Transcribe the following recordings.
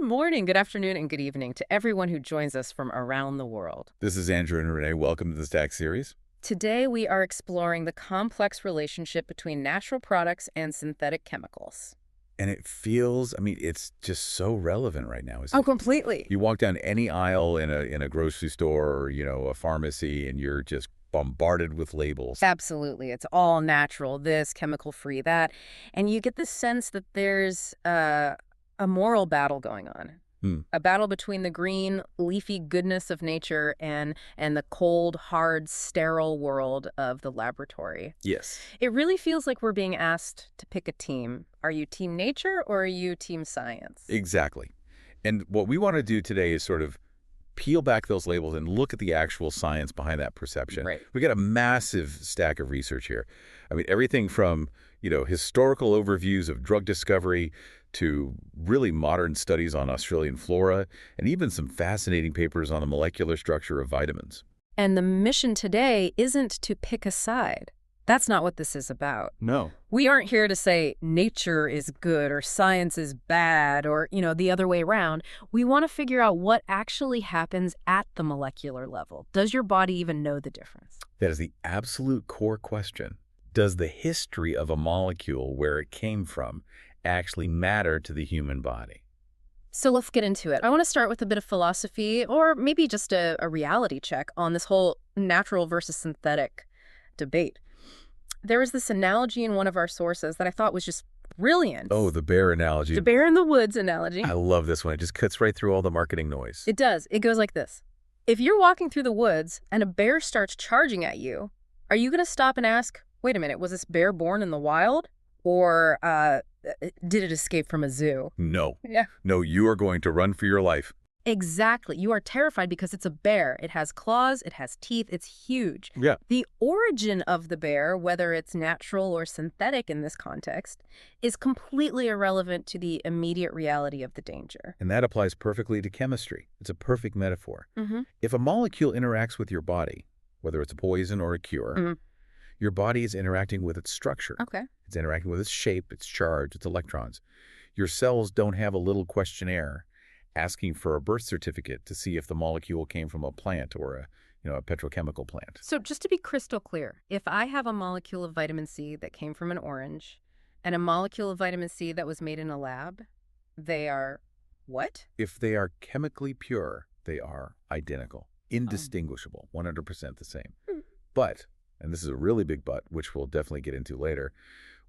morning, good afternoon, and good evening to everyone who joins us from around the world. This is Andrew and Renee. Welcome to the Stack series. Today, we are exploring the complex relationship between natural products and synthetic chemicals. And it feels, it's just so relevant right now. Oh, completely. You walk down any aisle in a grocery store or, a pharmacy, and you're just bombarded with labels. Absolutely. It's all natural, this, chemical-free, that. And you get the sense that there's a moral battle going on. A battle between the green, leafy goodness of nature and the cold, hard, sterile world of the laboratory. Yes. It really feels like we're being asked to pick a team. Are you team nature or are you team science? Exactly. And what we want to do today is sort of peel back those labels and look at the actual science behind that perception. Right. We got a massive stack of research here. Everything from, historical overviews of drug discovery to really modern studies on Australian flora, and even some fascinating papers on the molecular structure of vitamins. And the mission today isn't to pick a side. That's not what this is about. No. We aren't here to say nature is good or science is bad or, the other way around. We want to figure out what actually happens at the molecular level. Does your body even know the difference? That is the absolute core question. Does the history of a molecule, where it came from, actually matter to the human body? So let's get into it. I want to start with a bit of philosophy or maybe just a reality check on this whole natural versus synthetic debate. There was this analogy in one of our sources that I thought was just brilliant. Oh, the bear analogy. The bear in the woods analogy. I love this one. It just cuts right through all the marketing noise. It does. It goes like this. If you're walking through the woods and a bear starts charging at you, are you going to stop and ask, wait a minute, was this bear born in the wild? Or did it escape from a zoo? No. Yeah. No, you are going to run for your life. Exactly. You are terrified because it's a bear. It has claws, it has teeth, it's huge. Yeah. The origin of the bear, whether it's natural or synthetic in this context, is completely irrelevant to the immediate reality of the danger. And that applies perfectly to chemistry. It's a perfect metaphor. Mm-hmm. If a molecule interacts with your body, whether it's a poison or a cure, your body is interacting with its structure. Okay. It's interacting with its shape, its charge, its electrons. Your cells don't have a little questionnaire asking for a birth certificate to see if the molecule came from a plant or a petrochemical plant. So just to be crystal clear, if I have a molecule of vitamin C that came from an orange and a molecule of vitamin C that was made in a lab, they are what? If they are chemically pure, they are identical, indistinguishable, 100% the same. But, and this is a really big but, which we'll definitely get into later,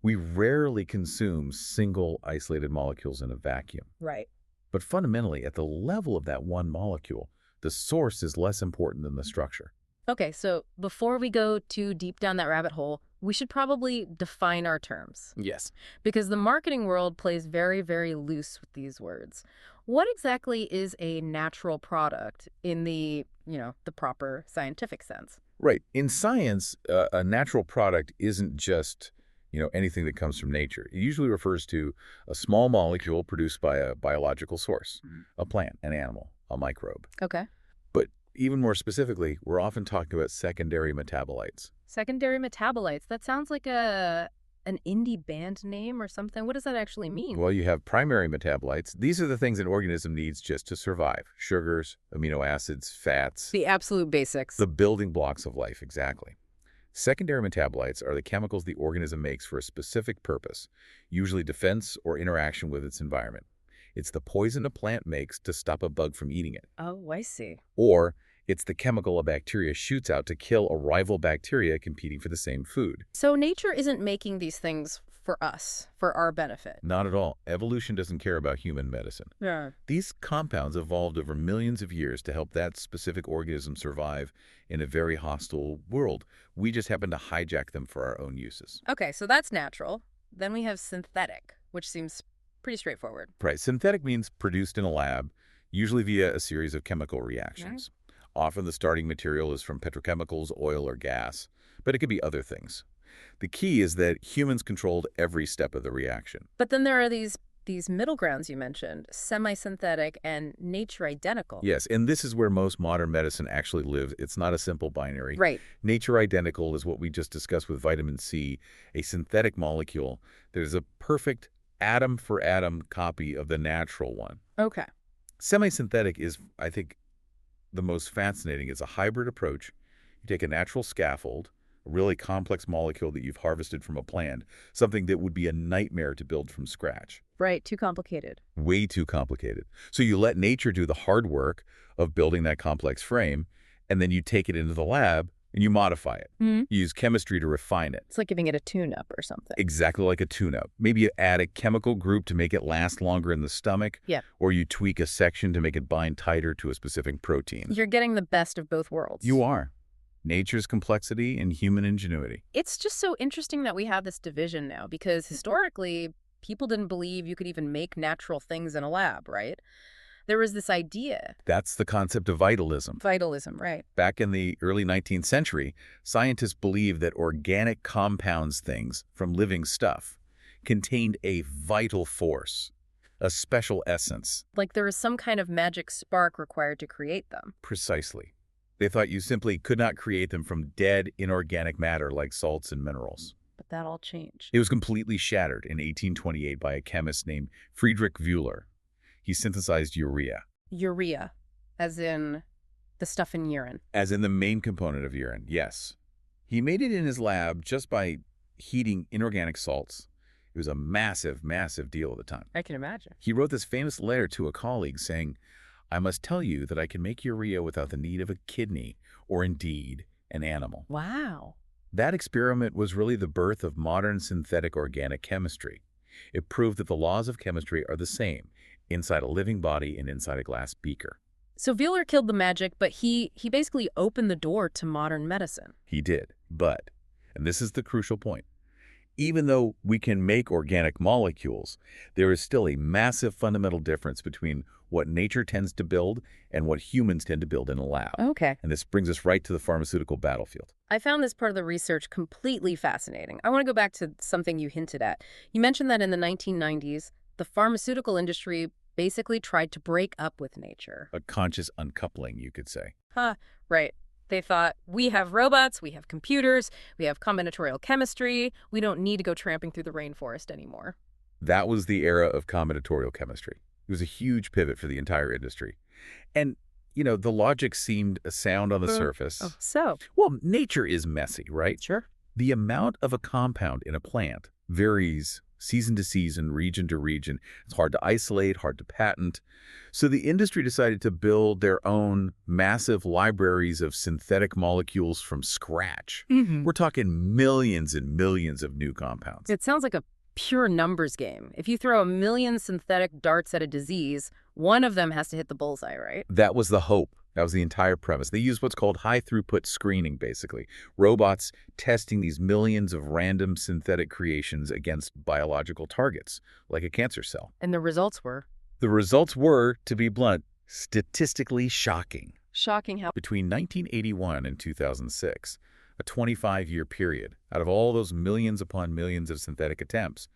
we rarely consume single isolated molecules in a vacuum. Right. But fundamentally, at the level of that one molecule, the source is less important than the structure. Okay, so before we go too deep down that rabbit hole, we should probably define our terms. Yes. Because the marketing world plays very, very loose with these words. What exactly is a natural product in the proper scientific sense? Right. In science, a natural product isn't just anything that comes from nature. It usually refers to a small molecule produced by a biological source, a plant, an animal, a microbe. Okay. But even more specifically, we're often talking about secondary metabolites. Secondary metabolites. That sounds like an indie band name or something. What does that actually mean? Well, you have primary metabolites. These are the things an organism needs just to survive. Sugars, amino acids, fats. The absolute basics. The building blocks of life, exactly. Secondary metabolites are the chemicals the organism makes for a specific purpose, usually defense or interaction with its environment. It's the poison a plant makes to stop a bug from eating it. Oh, I see. Or it's the chemical a bacteria shoots out to kill a rival bacteria competing for the same food. So nature isn't making these things for us, for our benefit. Not at all. Evolution doesn't care about human medicine. Yeah. These compounds evolved over millions of years to help that specific organism survive in a very hostile world. We just happen to hijack them for our own uses. Okay, so that's natural. Then we have synthetic, which seems pretty straightforward. Right. Synthetic means produced in a lab, usually via a series of chemical reactions. Often the starting material is from petrochemicals, oil, or gas, but it could be other things. The key is that humans controlled every step of the reaction. But then there are these middle grounds you mentioned, semi-synthetic and nature identical. Yes, and this is where most modern medicine actually lives. It's not a simple binary. Right. Nature identical is what we just discussed with vitamin C, a synthetic molecule that is a perfect atom-for-atom copy of the natural one. Okay. Semi-synthetic is, I think, the most fascinating. It's a hybrid approach. You take a natural scaffold, a really complex molecule that you've harvested from a plant, something that would be a nightmare to build from scratch. Right, too complicated. Way too complicated. So you let nature do the hard work of building that complex frame, and then you take it into the lab and you modify it. Mm. You use chemistry to refine it. It's like giving it a tune-up or something. Exactly like a tune-up. Maybe you add a chemical group to make it last longer in the stomach. Yeah. Or you tweak a section to make it bind tighter to a specific protein. You're getting the best of both worlds. You are. Nature's complexity and human ingenuity. It's just so interesting that we have this division now, because historically, people didn't believe you could even make natural things in a lab, right? There was this idea. That's the concept of vitalism. Vitalism, right. Back in the early 19th century, scientists believed that organic compounds, things from living stuff, contained a vital force, a special essence. Like there was some kind of magic spark required to create them. Precisely. They thought you simply could not create them from dead inorganic matter like salts and minerals. But that all changed. It was completely shattered in 1828 by a chemist named Friedrich Wöhler. He synthesized urea. Urea, as in the stuff in urine. As in the main component of urine, yes. He made it in his lab just by heating inorganic salts. It was a massive, massive deal at the time. I can imagine. He wrote this famous letter to a colleague saying, "I must tell you that I can make urea without the need of a kidney, or indeed, an animal." Wow. That experiment was really the birth of modern synthetic organic chemistry. It proved that the laws of chemistry are the same inside a living body and inside a glass beaker. So Wheeler killed the magic, but he basically opened the door to modern medicine. He did, but, and this is the crucial point, even though we can make organic molecules, there is still a massive fundamental difference between what nature tends to build and what humans tend to build in a lab. Okay. And this brings us right to the pharmaceutical battlefield. I found this part of the research completely fascinating. I want to go back to something you hinted at. You mentioned that in the 1990s, the pharmaceutical industry basically tried to break up with nature. A conscious uncoupling, you could say. Right. They thought, we have robots, we have computers, we have combinatorial chemistry, we don't need to go tramping through the rainforest anymore. That was the era of combinatorial chemistry. It was a huge pivot for the entire industry. And, the logic seemed sound on the surface. Oh, so? Well, nature is messy, right? Sure. The amount of a compound in a plant varies season to season, region to region. It's hard to isolate, hard to patent. So the industry decided to build their own massive libraries of synthetic molecules from scratch. Mm-hmm. We're talking millions and millions of new compounds. It sounds like a pure numbers game. If you throw 1 million synthetic darts at a disease, one of them has to hit the bullseye, right? That was the hope. That was the entire premise. They used what's called high-throughput screening, basically. Robots testing these millions of random synthetic creations against biological targets, like a cancer cell. And the results were? The results were, to be blunt, statistically shocking. Shocking how? Between 1981 and 2006, a 25-year period, out of all those millions upon millions of synthetic attempts,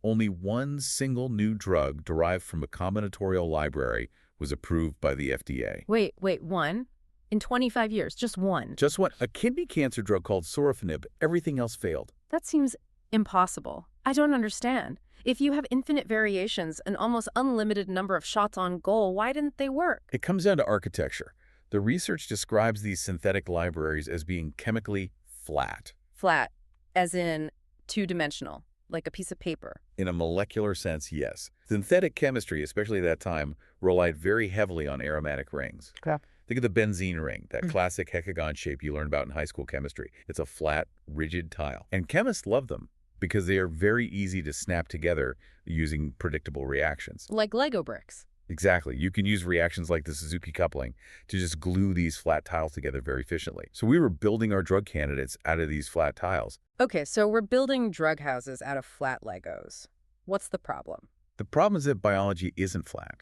only one single new drug derived from a combinatorial library was approved by the FDA. Wait, one? In 25 years, just one? Just one. A kidney cancer drug called sorafenib. Everything else failed. That seems impossible. I don't understand. If you have infinite variations, an almost unlimited number of shots on goal, why didn't they work? It comes down to architecture. The research describes these synthetic libraries as being chemically flat. Flat, as in two-dimensional, like a piece of paper. In a molecular sense, yes. Synthetic chemistry, especially at that time, relied very heavily on aromatic rings. Okay. Think of the benzene ring, that classic hexagon shape you learn about in high school chemistry. It's a flat, rigid tile. And chemists love them because they are very easy to snap together using predictable reactions. Like Lego bricks. Exactly. You can use reactions like the Suzuki coupling to just glue these flat tiles together very efficiently. So we were building our drug candidates out of these flat tiles. Okay, so we're building drug houses out of flat Legos. What's the problem? The problem is that biology isn't flat.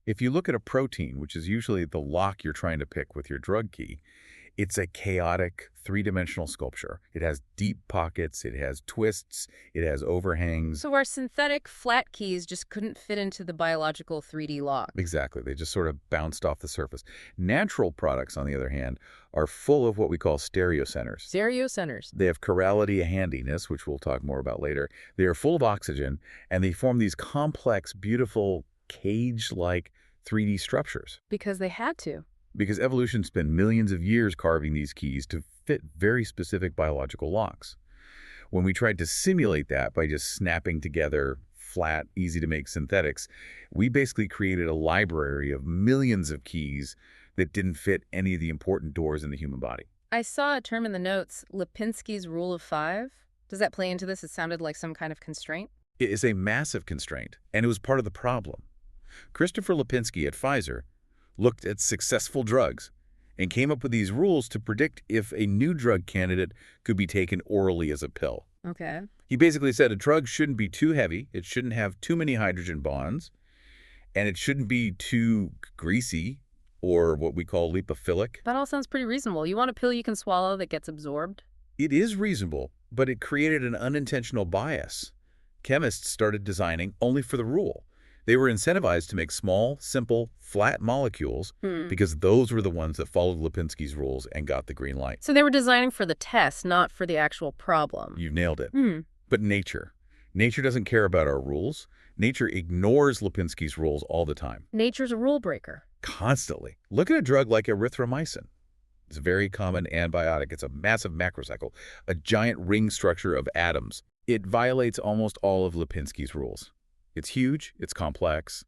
If you look at a protein, which is usually the lock you're trying to pick with your drug key, it's a chaotic, three-dimensional sculpture. It has deep pockets, it has twists, it has overhangs. So our synthetic flat keys just couldn't fit into the biological 3D lock. Exactly. They just sort of bounced off the surface. Natural products, on the other hand, are full of what we call stereocenters. Stereocenters. They have chirality, handiness, which we'll talk more about later. They are full of oxygen, and they form these complex, beautiful, cage-like 3D structures. Because they had to. Because evolution spent millions of years carving these keys to fit very specific biological locks. When we tried to simulate that by just snapping together flat, easy-to-make synthetics, we basically created a library of millions of keys that didn't fit any of the important doors in the human body. I saw a term in the notes, Lipinski's Rule of Five. Does that play into this? It sounded like some kind of constraint. It is a massive constraint, and it was part of the problem. Christopher Lipinski at Pfizer looked at successful drugs and came up with these rules to predict if a new drug candidate could be taken orally as a pill. Okay. He basically said a drug shouldn't be too heavy, it shouldn't have too many hydrogen bonds, and it shouldn't be too greasy or what we call lipophilic. That all sounds pretty reasonable. You want a pill you can swallow that gets absorbed? It is reasonable, but it created an unintentional bias. Chemists started designing only for the rule. They were incentivized to make small, simple, flat molecules because those were the ones that followed Lipinski's rules and got the green light. So they were designing for the test, not for the actual problem. You've nailed it. But nature doesn't care about our rules. Nature ignores Lipinski's rules all the time. Nature's a rule breaker. Constantly. Look at a drug like erythromycin. It's a very common antibiotic. It's a massive macrocycle, a giant ring structure of atoms. It violates almost all of Lipinski's rules. It's huge, it's complex,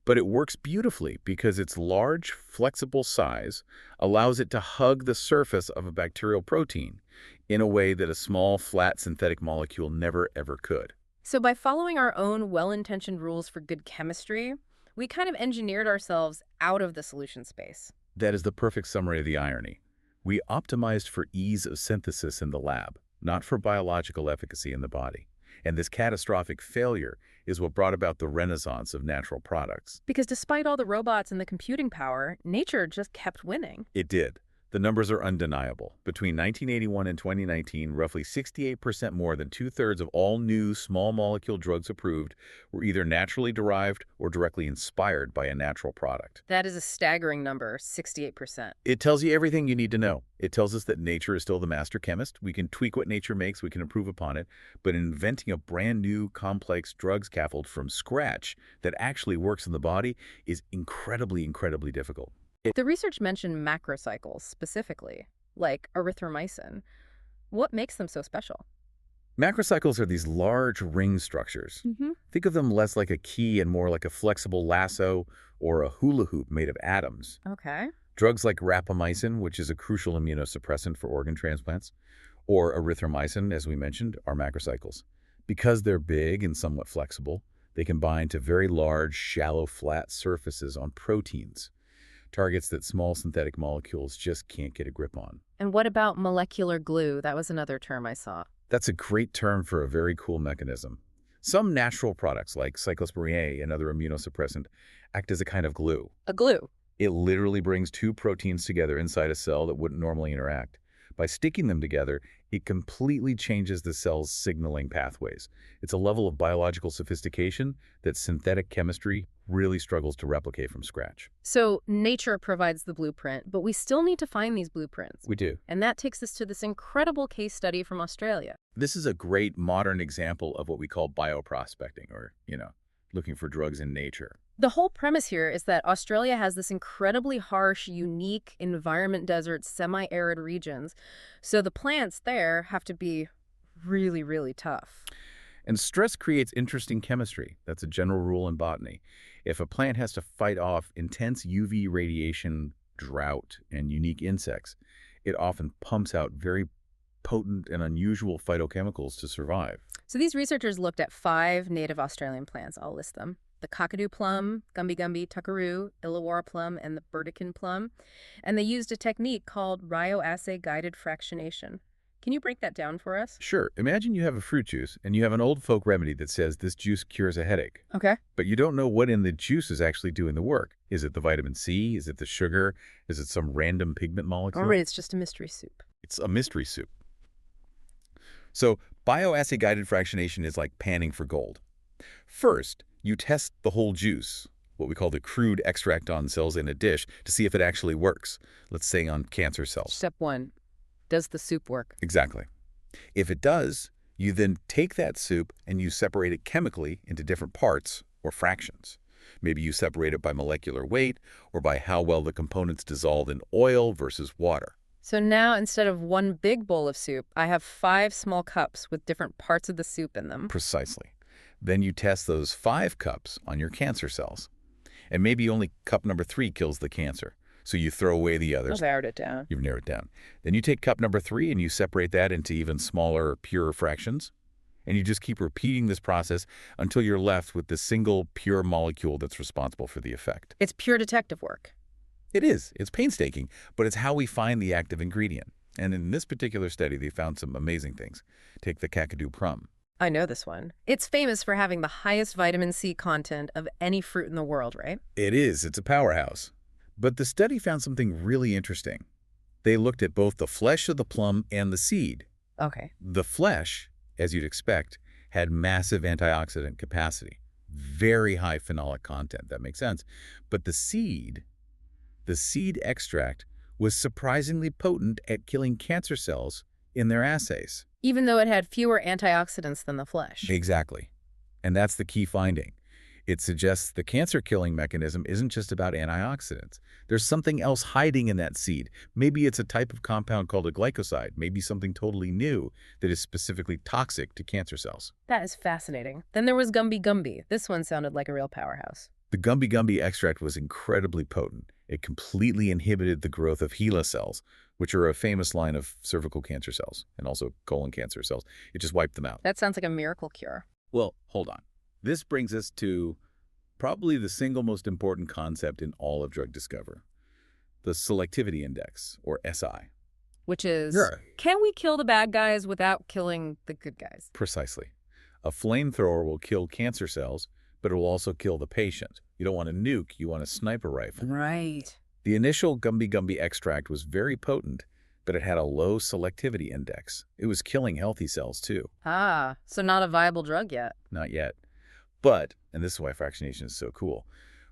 but it works beautifully because its large, flexible size allows it to hug the surface of a bacterial protein in a way that a small, flat synthetic molecule never, ever could. So by following our own well-intentioned rules for good chemistry, we kind of engineered ourselves out of the solution space. That is the perfect summary of the irony. We optimized for ease of synthesis in the lab, not for biological efficacy in the body. And this catastrophic failure is what brought about the renaissance of natural products. Because despite all the robots and the computing power, nature just kept winning. It did. The numbers are undeniable. Between 1981 and 2019, roughly 68% more than two-thirds of all new small molecule drugs approved were either naturally derived or directly inspired by a natural product. That is a staggering number, 68%. It tells you everything you need to know. It tells us that nature is still the master chemist. We can tweak what nature makes, we can improve upon it, but inventing a brand new complex drug scaffold from scratch that actually works in the body is incredibly, incredibly difficult. The research mentioned macrocycles specifically, like erythromycin. What makes them so special? Macrocycles are these large ring structures. Think of them less like a key and more like a flexible lasso or a hula hoop made of atoms. Okay. Drugs like rapamycin, which is a crucial immunosuppressant for organ transplants, or erythromycin, as we mentioned, are macrocycles. Because they're big and somewhat flexible, they can bind to very large, shallow, flat surfaces on proteins. Targets that small synthetic molecules just can't get a grip on. And what about molecular glue? That was another term I saw. That's a great term for a very cool mechanism. Some natural products like cyclosporin A, another immunosuppressant, act as a kind of glue. A glue? It literally brings two proteins together inside a cell that wouldn't normally interact. By sticking them together, it completely changes the cell's signaling pathways. It's a level of biological sophistication that synthetic chemistry really struggles to replicate from scratch. So nature provides the blueprint, but we still need to find these blueprints. We do. And that takes us to this incredible case study from Australia. This is a great modern example of what we call bioprospecting, or, looking for drugs in nature. The whole premise here is that Australia has this incredibly harsh, unique environment desert, semi-arid regions. So the plants there have to be really, really tough. And stress creates interesting chemistry. That's a general rule in botany. If a plant has to fight off intense UV radiation, drought, and unique insects, it often pumps out very potent and unusual phytochemicals to survive. So these researchers looked at 5 native Australian plants. I'll list them. The Kakadu plum, Gumby, Tuckaroo, Illawarra plum, and the Burdekin plum. And they used a technique called rheoassay-guided fractionation. Can you break that down for us? Sure. Imagine you have a fruit juice, and you have an old folk remedy that says this juice cures a headache. Okay. But you don't know what in the juice is actually doing the work. Is it the vitamin C? Is it the sugar? Is it some random pigment molecule? All right, it's just a mystery soup. It's a mystery soup. So bioassay-guided fractionation is like panning for gold. First, you test the whole juice, what we call the crude extract on cells in a dish, to see if it actually works. Let's say on cancer cells. Step 1. Does the soup work? Exactly. If it does, you then take that soup and you separate it chemically into different parts or fractions. Maybe you separate it by molecular weight or by how well the components dissolve in oil versus water. So now, instead of one big bowl of soup, I have 5 small cups with different parts of the soup in them. Precisely. Then you test those 5 cups on your cancer cells. And maybe only cup number 3 kills the cancer. So you throw away the others. I've narrowed it down. You've narrowed it down. Then you take cup number 3 and you separate that into even smaller, pure fractions. And you just keep repeating this process until you're left with the single pure molecule that's responsible for the effect. It's pure detective work. It is. It's painstaking, but it's how we find the active ingredient. And in this particular study, they found some amazing things. Take the kakadu plum. I know this one. It's famous for having the highest vitamin C content of any fruit in the world, right? It is. It's a powerhouse. But the study found something really interesting. They looked at both the flesh of the plum and the seed. Okay. The flesh, as you'd expect, had massive antioxidant capacity, very high phenolic content. That makes sense. But the seed extract was surprisingly potent at killing cancer cells in their assays. Even though it had fewer antioxidants than the flesh. Exactly. And that's the key finding. It suggests the cancer-killing mechanism isn't just about antioxidants. There's something else hiding in that seed. Maybe it's a type of compound called a glycoside, maybe something totally new that is specifically toxic to cancer cells. That is fascinating. Then there was Gumby Gumby. This one sounded like a real powerhouse. The Gumby Gumby extract was incredibly potent. It completely inhibited the growth of HeLa cells, which are a famous line of cervical cancer cells and also colon cancer cells. It just wiped them out. That sounds like a miracle cure. Well, hold on. This brings us to probably the single most important concept in all of drug discovery, the selectivity index, or SI. Which is, Sure. Can we kill the bad guys without killing the good guys? Precisely. A flamethrower will kill cancer cells, but it will also kill the patient. You don't want a nuke, you want a sniper rifle. Right. The initial Gumby Gumby extract was very potent, but it had a low selectivity index. It was killing healthy cells too. Ah, so not a viable drug yet. Not yet. But, and this is why fractionation is so cool,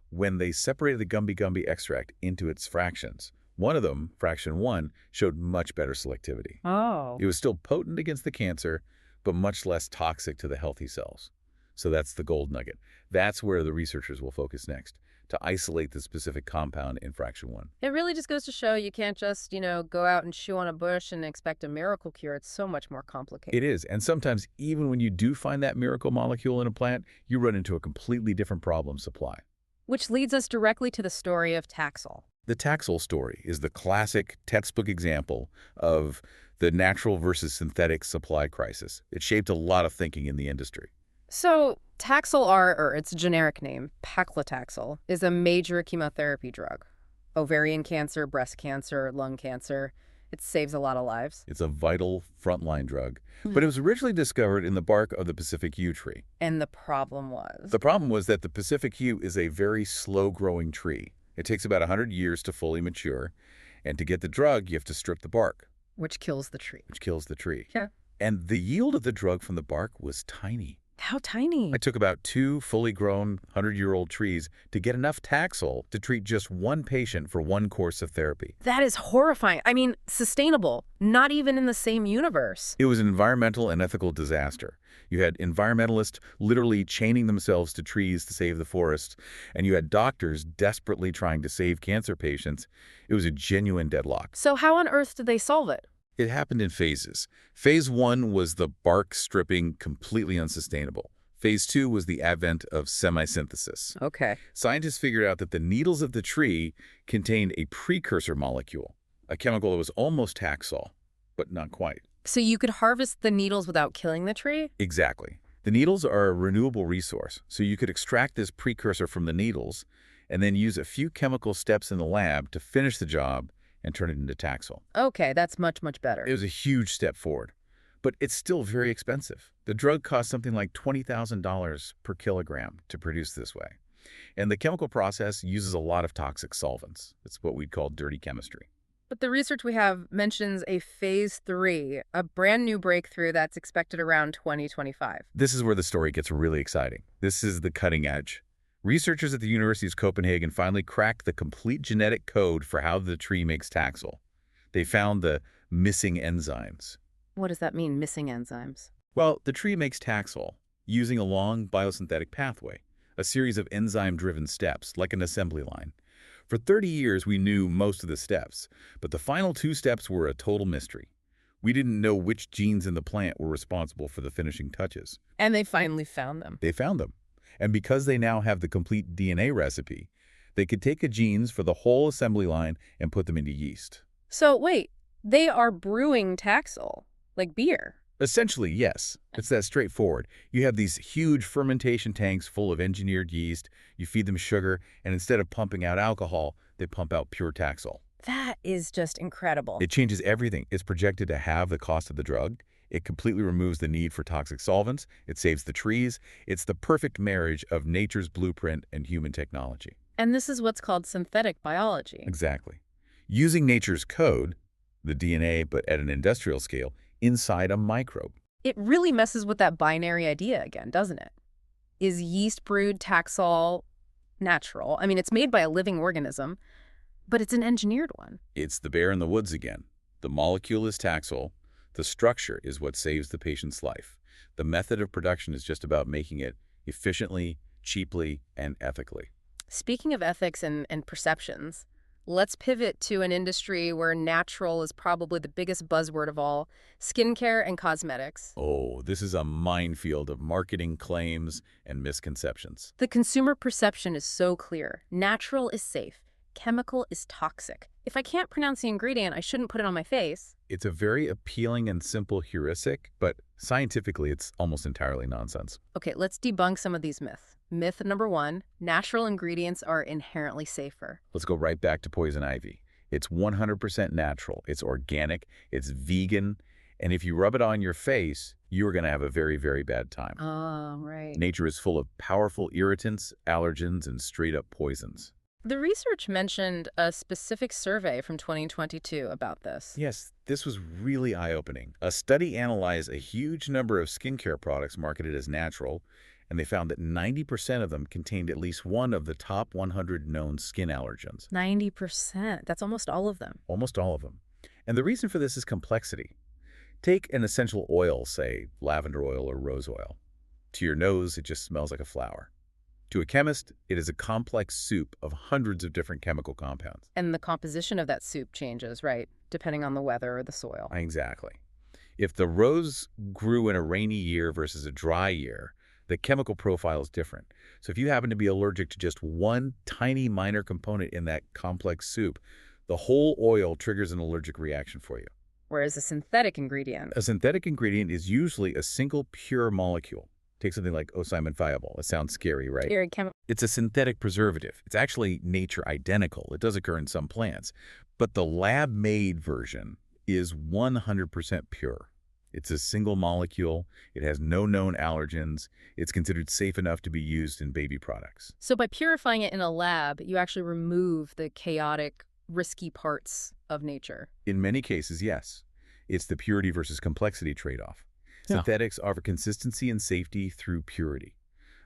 when they separated the Gumby Gumby extract into its fractions, one of them, fraction 1, showed much better selectivity. Oh. It was still potent against the cancer, but much less toxic to the healthy cells. So that's the gold nugget. That's where the researchers will focus next, to isolate the specific compound in fraction 1. It really just goes to show you can't just, go out and chew on a bush and expect a miracle cure. It's so much more complicated. It is. And sometimes, even when you do find that miracle molecule in a plant, you run into a completely different problem supply. Which leads us directly to the story of Taxol. The Taxol story is the classic textbook example of the natural versus synthetic supply crisis. It shaped a lot of thinking in the industry. So Taxol, or its generic name, paclitaxel, is a major chemotherapy drug. Ovarian cancer, breast cancer, lung cancer. It saves a lot of lives. It's a vital frontline drug, but it was originally discovered in the bark of the Pacific yew tree. And the problem was? The problem was that the Pacific yew is a very slow-growing tree. It takes about 100 years to fully mature, and to get the drug, you have to strip the bark. Which kills the tree. Which kills the tree. Yeah. And the yield of the drug from the bark was tiny. How tiny? I took about 2 fully grown 100-year-old trees to get enough Taxol to treat just one patient for one course of therapy. That is horrifying. I mean, sustainable. Not even in the same universe. It was an environmental and ethical disaster. You had environmentalists literally chaining themselves to trees to save the forest, and you had doctors desperately trying to save cancer patients. It was a genuine deadlock. So how on earth did they solve it? It happened in phases. Phase 1 was the bark stripping completely unsustainable. Phase 2 was the advent of semisynthesis. Okay. Scientists figured out that the needles of the tree contained a precursor molecule, a chemical that was almost Taxol, but not quite. So you could harvest the needles without killing the tree? Exactly. The needles are a renewable resource, so you could extract this precursor from the needles and then use a few chemical steps in the lab to finish the job and turn it into Taxol. Okay, that's much, much better. It was a huge step forward, but it's still very expensive. The drug costs something like $20,000 per kilogram to produce this way. And the chemical process uses a lot of toxic solvents. It's what we'd call dirty chemistry. But the research we have mentions a phase 3, a brand new breakthrough that's expected around 2025. This is where the story gets really exciting. This is the cutting edge. Researchers at the University of Copenhagen finally cracked the complete genetic code for how the tree makes Taxol. They found the missing enzymes. What does that mean, missing enzymes? Well, the tree makes Taxol using a long biosynthetic pathway, a series of enzyme-driven steps, like an assembly line. For 30 years, we knew most of the steps, but the final 2 steps were a total mystery. We didn't know which genes in the plant were responsible for the finishing touches. And they finally found them. They found them. And because they now have the complete DNA recipe, they could take the genes for the whole assembly line and put them into yeast. So wait, they are brewing Taxol, like beer. Essentially, yes. It's that straightforward. You have these huge fermentation tanks full of engineered yeast, you feed them sugar, and instead of pumping out alcohol, they pump out pure Taxol. That is just incredible. It changes everything. It's projected to halve the cost of the drug. It completely removes the need for toxic solvents. It saves the trees. It's the perfect marriage of nature's blueprint and human technology. And this is what's called synthetic biology. Exactly. Using nature's code, the DNA, but at an industrial scale, inside a microbe. It really messes with that binary idea again, doesn't it? Is yeast-brewed Taxol natural? I mean, it's made by a living organism, but it's an engineered one. It's the bear in the woods again. The molecule is Taxol. The structure is what saves the patient's life. The method of production is just about making it efficiently, cheaply, and ethically. Speaking of ethics and perceptions, let's pivot to an industry where natural is probably the biggest buzzword of all, skincare and cosmetics. Oh, this is a minefield of marketing claims and misconceptions. The consumer perception is so clear. Natural is safe. Chemical is toxic. If I can't pronounce the ingredient, I shouldn't put it on my face. It's a very appealing and simple heuristic, but scientifically it's almost entirely nonsense. Okay, let's debunk some of these myths. Myth number 1, natural ingredients are inherently safer. Let's go right back to poison ivy. It's 100% natural, it's organic, it's vegan, and if you rub it on your face, you're going to have a very, very bad time. Oh, right. Nature is full of powerful irritants, allergens, and straight-up poisons. The research mentioned a specific survey from 2022 about this. Yes, this was really eye-opening. A study analyzed a huge number of skincare products marketed as natural, and they found that 90% of them contained at least one of the top 100 known skin allergens. 90%. That's almost all of them. Almost all of them. And the reason for this is complexity. Take an essential oil, say lavender oil or rose oil. To your nose, it just smells like a flower. To a chemist, it is a complex soup of hundreds of different chemical compounds. And the composition of that soup changes, right, depending on the weather or the soil. Exactly. If the rose grew in a rainy year versus a dry year, the chemical profile is different. So if you happen to be allergic to just one tiny minor component in that complex soup, the whole oil triggers an allergic reaction for you. Whereas a synthetic ingredient. A synthetic ingredient is usually a single pure molecule. Take something like thiamine. It sounds scary, right? Very chemical. It's a synthetic preservative. It's actually nature identical. It does occur in some plants. But the lab-made version is 100% pure. It's a single molecule. It has no known allergens. It's considered safe enough to be used in baby products. So by purifying it in a lab, you actually remove the chaotic, risky parts of nature. In many cases, yes. It's the purity versus complexity trade-off. Yeah. Synthetics offer consistency and safety through purity.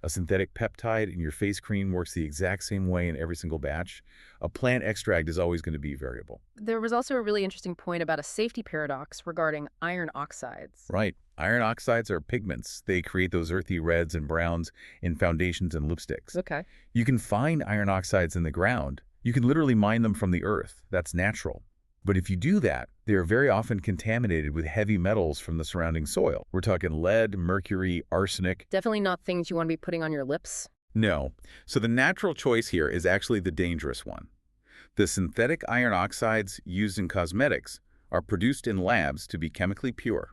A synthetic peptide in your face cream works the exact same way in every single batch. A plant extract is always going to be variable. There was also a really interesting point about a safety paradox regarding iron oxides. Right. Iron oxides are pigments. They create those earthy reds and browns in foundations and lipsticks. Okay. You can find iron oxides in the ground. You can literally mine them from the earth. That's natural. But if you do that, they are very often contaminated with heavy metals from the surrounding soil. We're talking lead, mercury, arsenic. Definitely not things you want to be putting on your lips. No. So the natural choice here is actually the dangerous one. The synthetic iron oxides used in cosmetics are produced in labs to be chemically pure.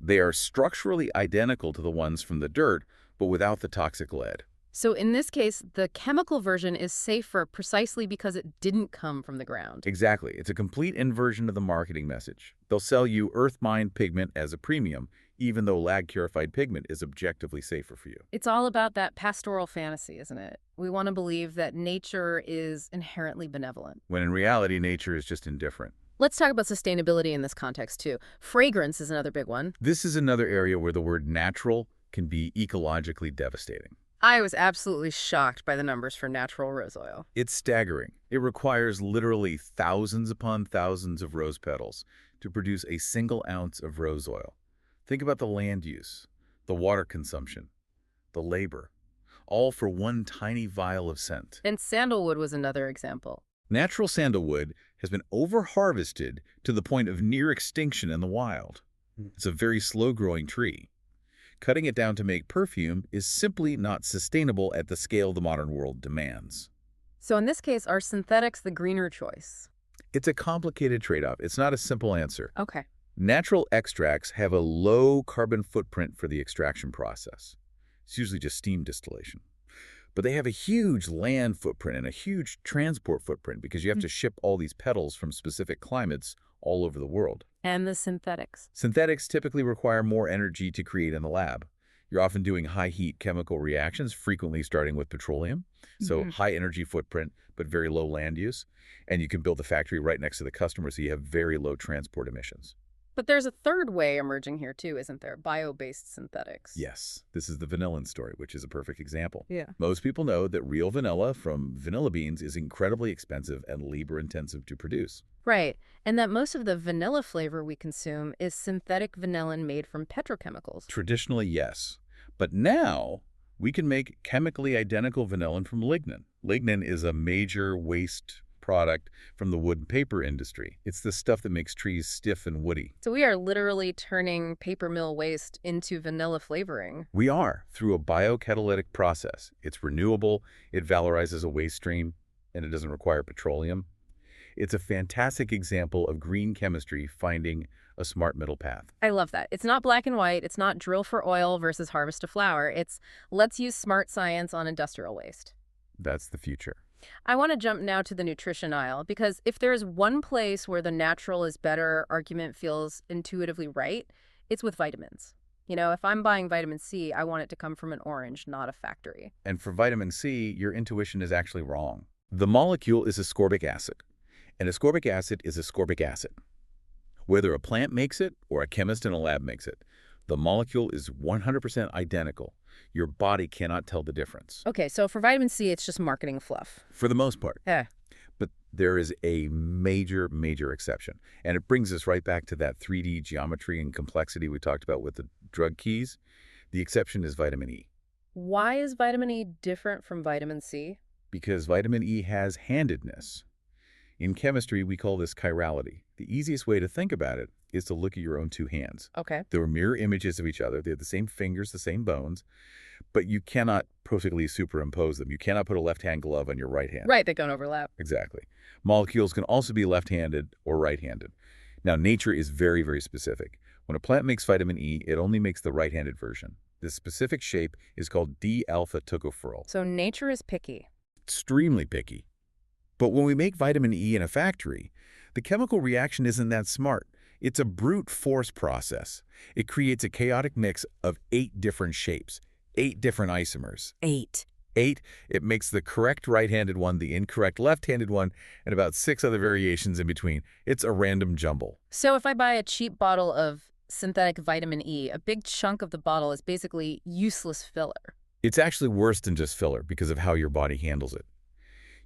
They are structurally identical to the ones from the dirt, but without the toxic lead. So in this case, the chemical version is safer precisely because it didn't come from the ground. Exactly. It's a complete inversion of the marketing message. They'll sell you earth-mined pigment as a premium, even though lab-purified pigment is objectively safer for you. It's all about that pastoral fantasy, isn't it? We want to believe that nature is inherently benevolent. When in reality, nature is just indifferent. Let's talk about sustainability in this context, too. Fragrance is another big one. This is another area where the word natural can be ecologically devastating. I was absolutely shocked by the numbers for natural rose oil. It's staggering. It requires literally thousands upon thousands of rose petals to produce a single ounce of rose oil. Think about the land use, the water consumption, the labor. all for one tiny vial of scent. And sandalwood was another example. Natural sandalwood has been over-harvested to the point of near extinction in the wild. It's a very slow-growing tree. Cutting it down to make perfume is simply not sustainable at the scale the modern world demands. So in this case, are synthetics the greener choice? It's a complicated trade-off. It's not a simple answer. Okay. Natural extracts have a low carbon footprint for the extraction process. It's usually just steam distillation. But they have a huge land footprint and a huge transport footprint because you have to ship all these petals from specific climates all over the world. And the synthetics? Synthetics typically require more energy to create in the lab. You're often doing high-heat chemical reactions, frequently starting with petroleum. So high energy footprint, but very low land use. And you can build the factory right next to the customer, so you have very low transport emissions. But there's a third way emerging here too, isn't there? Bio-based synthetics. Yes, this is the vanillin story, which is a perfect example. Yeah. Most people know that real vanilla from vanilla beans is incredibly expensive and labor-intensive to produce. Right. And that most of the vanilla flavor we consume is synthetic vanillin made from petrochemicals. Traditionally, yes. But now, we can make chemically identical vanillin from lignin. Lignin is a major waste product from the wood and paper industry. It's the stuff that makes trees stiff and woody. So we are literally turning paper mill waste into vanilla flavoring. We are, through a biocatalytic process. It's renewable, it valorizes a waste stream, and it doesn't require petroleum. It's a fantastic example of green chemistry finding a smart middle path. I love that. It's not black and white. It's not drill for oil versus harvest to flour. It's let's use smart science on industrial waste. That's the future. I want to jump now to the nutrition aisle, because if there is one place where the natural is better argument feels intuitively right, it's with vitamins. You know, if I'm buying vitamin C, I want it to come from an orange, not a factory. And for vitamin C, your intuition is actually wrong. The molecule is ascorbic acid, and ascorbic acid is ascorbic acid. Whether a plant makes it or a chemist in a lab makes it, the molecule is 100% identical. Your body cannot tell the difference. Okay, so for vitamin C, it's just marketing fluff. For the most part. Yeah. But there is a major, major exception. And it brings us right back to that 3D geometry and complexity we talked about with the drug keys. The exception is vitamin E. Why is vitamin E different from vitamin C? Because vitamin E has handedness. In chemistry, we call this chirality. The easiest way to think about it is to look at your own two hands. Okay. They're mirror images of each other. They have the same fingers, the same bones, but you cannot perfectly superimpose them. You cannot put a left-hand glove on your right hand. Right, they don't overlap. Exactly. Molecules can also be left-handed or right-handed. Now, nature is very, very specific. When a plant makes vitamin E, it only makes the right-handed version. This specific shape is called D-alpha tocopherol. So nature is picky. Extremely picky. But when we make vitamin E in a factory, the chemical reaction isn't that smart. It's a brute force process. It creates a chaotic mix of 8 different shapes, 8 different isomers. 8. 8, it makes the correct right-handed one, the incorrect left-handed one, and about 6 other variations in between. It's a random jumble. So if I buy a cheap bottle of synthetic vitamin E, a big chunk of the bottle is basically useless filler. It's actually worse than just filler because of how your body handles it.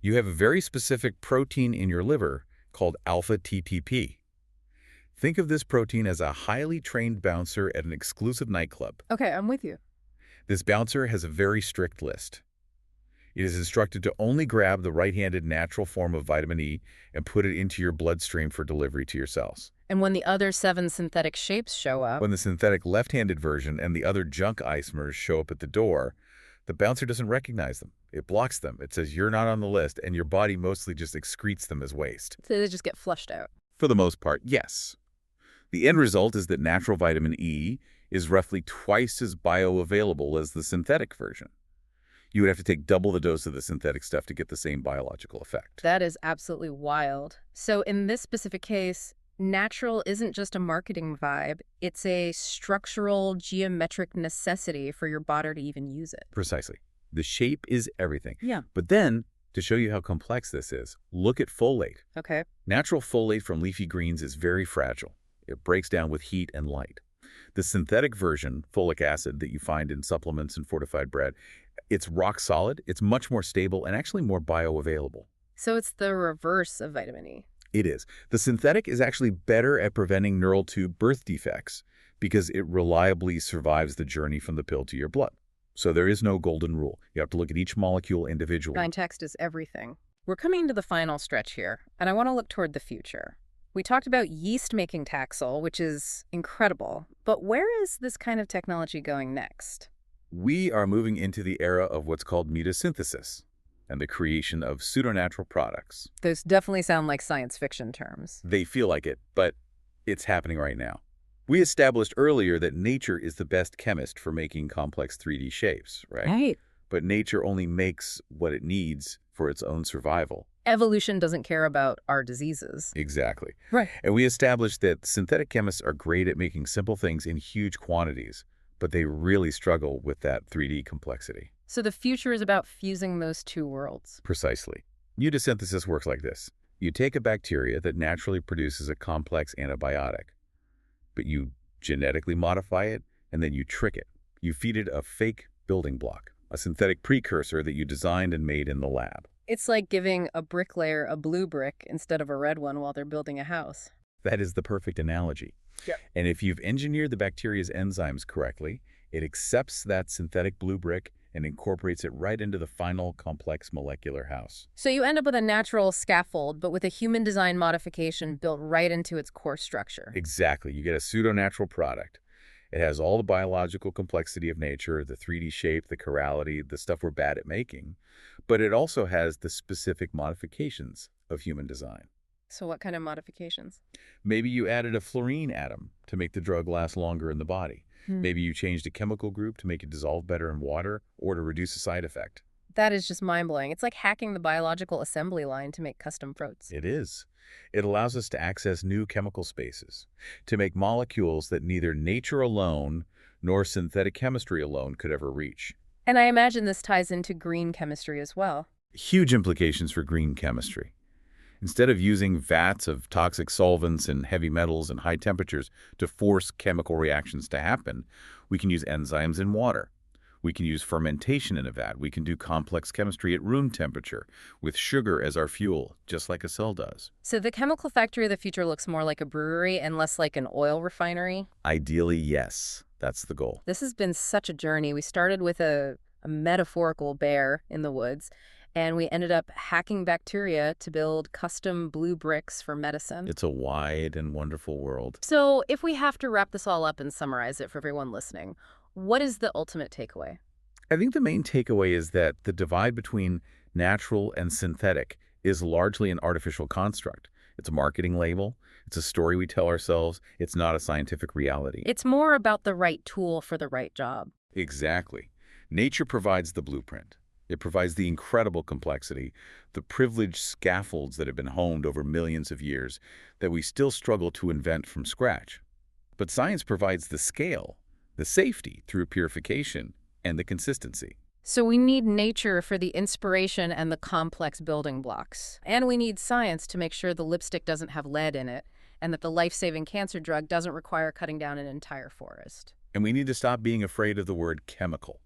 You have a very specific protein in your liver called alpha-TTP. Think of this protein as a highly trained bouncer at an exclusive nightclub. Okay, I'm with you. This bouncer has a very strict list. It is instructed to only grab the right-handed natural form of vitamin E and put it into your bloodstream for delivery to your cells. And when the other 7 synthetic shapes show up... When the synthetic left-handed version and the other junk isomers show up at the door, the bouncer doesn't recognize them. It blocks them. It says you're not on the list, and your body mostly just excretes them as waste. So they just get flushed out. For the most part, yes. The end result is that natural vitamin E is roughly twice as bioavailable as the synthetic version. You would have to take double the dose of the synthetic stuff to get the same biological effect. That is absolutely wild. So in this specific case, natural isn't just a marketing vibe. It's a structural, geometric necessity for your body to even use it. Precisely. The shape is everything. Yeah. But then, to show you how complex this is, look at folate. Okay. Natural folate from leafy greens is very fragile. It breaks down with heat and light. The synthetic version, folic acid, that you find in supplements and fortified bread, it's rock solid, it's much more stable, and actually more bioavailable. So it's the reverse of vitamin E. It is. The synthetic is actually better at preventing neural tube birth defects because it reliably survives the journey from the pill to your blood. So there is no golden rule. You have to look at each molecule individually. Context is everything. We're coming to the final stretch here, and I want to look toward the future. We talked about yeast making Taxol, which is incredible, but where is this kind of technology going next? We are moving into the era of what's called metasynthesis and the creation of pseudonatural products. Those definitely sound like science fiction terms. They feel like it, but it's happening right now. We established earlier that nature is the best chemist for making complex 3D shapes, right? Right. But nature only makes what it needs for its own survival. Evolution doesn't care about our diseases. Exactly. Right. And we established that synthetic chemists are great at making simple things in huge quantities, but they really struggle with that 3D complexity. So the future is about fusing those two worlds. Precisely. Mutasynthesis works like this. You take a bacteria that naturally produces a complex antibiotic, but you genetically modify it, and then you trick it. You feed it a fake building block, a synthetic precursor that you designed and made in the lab. It's like giving a bricklayer a blue brick instead of a red one while they're building a house. That is the perfect analogy. Yeah. And if you've engineered the bacteria's enzymes correctly, it accepts that synthetic blue brick and incorporates it right into the final complex molecular house. So you end up with a natural scaffold, but with a human design modification built right into its core structure. Exactly. You get a pseudo-natural product. It has all the biological complexity of nature, the 3D shape, the chirality, the stuff we're bad at making, but it also has the specific modifications of human design. So what kind of modifications? Maybe you added a fluorine atom to make the drug last longer in the body. Maybe you changed a chemical group to make it dissolve better in water or to reduce a side effect. That is just mind-blowing. It's like hacking the biological assembly line to make custom proteins. It is. It allows us to access new chemical spaces, to make molecules that neither nature alone nor synthetic chemistry alone could ever reach. And I imagine this ties into green chemistry as well. Huge implications for green chemistry. Instead of using vats of toxic solvents and heavy metals and high temperatures to force chemical reactions to happen, we can use enzymes in water. We can use fermentation in a vat. We can do complex chemistry at room temperature with sugar as our fuel, just like a cell does. So the chemical factory of the future looks more like a brewery and less like an oil refinery? Ideally, yes. That's the goal. This has been such a journey. We started with a metaphorical bear in the woods, and we ended up hacking bacteria to build custom blue bricks for medicine. It's a wide and wonderful world. So if we have to wrap this all up and summarize it for everyone listening, what is the ultimate takeaway? I think the main takeaway is that the divide between natural and synthetic is largely an artificial construct. It's a marketing label. It's a story we tell ourselves. It's not a scientific reality. It's more about the right tool for the right job. Exactly. Nature provides the blueprint. It provides the incredible complexity, the privileged scaffolds that have been honed over millions of years that we still struggle to invent from scratch. But science provides the scale, the safety through purification, and the consistency. So we need nature for the inspiration and the complex building blocks. And we need science to make sure the lipstick doesn't have lead in it and that the life-saving cancer drug doesn't require cutting down an entire forest. And we need to stop being afraid of the word chemical.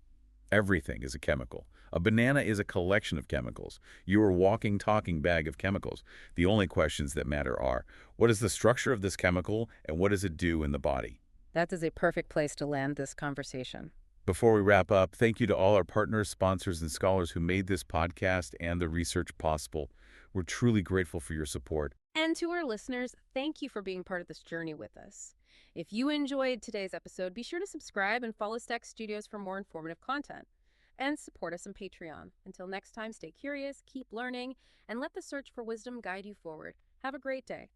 Everything is a chemical. A banana is a collection of chemicals. You are a walking, talking bag of chemicals. The only questions that matter are, what is the structure of this chemical and what does it do in the body? That is a perfect place to land this conversation. Before we wrap up, thank you to all our partners, sponsors, and scholars who made this podcast and the research possible. We're truly grateful for your support. And to our listeners, thank you for being part of this journey with us. If you enjoyed today's episode, be sure to subscribe and follow Stack Studios for more informative content. And support us on Patreon. Until next time, stay curious, keep learning, and let the search for wisdom guide you forward. Have a great day.